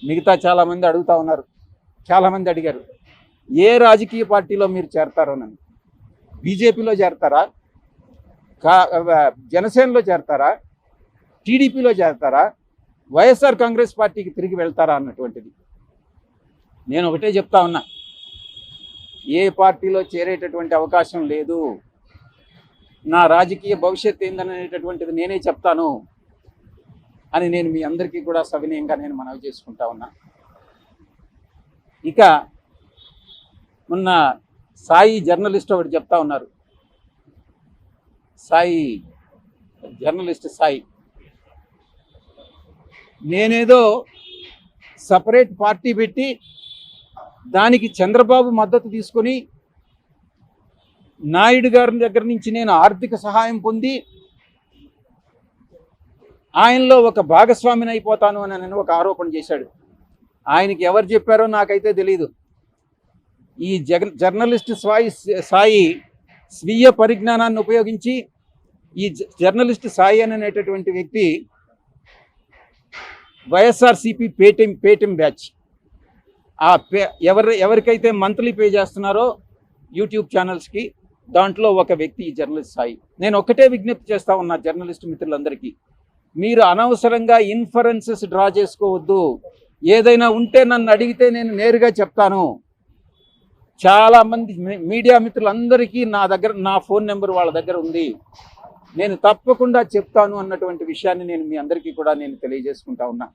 మిగతా చాలామంది అడుగుతూ ఉన్నారు, చాలామంది అడిగారు ఏ రాజకీయ పార్టీలో మీరు చేరతారోనని. బీజేపీలో చేరతారా, జనసేనలో చేరతారా, టీడీపీలో చేరతారా, వైఎస్ఆర్ కాంగ్రెస్ పార్టీకి తిరిగి వెళ్తారా అన్నటువంటిది. నేను ఒకటే చెప్తా ఉన్నా, ఏ పార్టీలో చేరేటటువంటి అవకాశం లేదు. నా రాజకీయ భవిష్యత్తు ఏందనేటటువంటిది నేనే చెప్తాను అని నేను మీ అందరికీ కూడా సవినయంగా నేను మనవి చేసుకుంటా ఉన్నా. ఇక మొన్న సాయి జర్నలిస్ట్ ఒకటి చెప్తా ఉన్నారు, జర్నలిస్ట్ సాయి, నేనేదో సపరేట్ పార్టీ పెట్టి దానికి చంద్రబాబు మద్దతు తీసుకొని నాయుడు గారి దగ్గర నుంచి నేను ఆర్థిక సహాయం పొంది ఆయనలో ఒక భాగస్వామిని అయిపోతాను అని ఒక ఆరోపణ చేశాడు. ఆయనకి ఎవరు చెప్పారో నాకైతే తెలీదు. ఈ జర్నలిస్ట్ సాయి స్వీయ పరిజ్ఞానాన్ని ఉపయోగించి ఈ జర్నలిస్ట్ సాయి అనేటటువంటి వ్యక్తి వైఎస్ఆర్సీపీ పేటిఎం బ్యాచ్ ఎవరికైతే మంత్లీ పే చేస్తున్నారో యూట్యూబ్ ఛానల్స్కి, దాంట్లో ఒక వ్యక్తి ఈ జర్నలిస్ట్ సాయి. నేను ఒక్కటే విజ్ఞప్తి చేస్తా ఉన్నా జర్నలిస్ట్ మిత్రులందరికీ, మీరు అనవసరంగా ఇన్ఫరెన్సెస్ డ్రా చేసుకోవద్దు. ఏదైనా ఉంటే నన్ను అడిగితే నేను నేరుగా చెప్తాను. చాలామంది మీడియా మిత్రులందరికీ నా ఫోన్ నెంబర్ వాళ్ళ దగ్గర ఉంది, నేను తప్పకుండా చెప్తాను అన్నటువంటి విషయాన్ని నేను మీ అందరికీ కూడా నేను తెలియజేసుకుంటా ఉన్నా.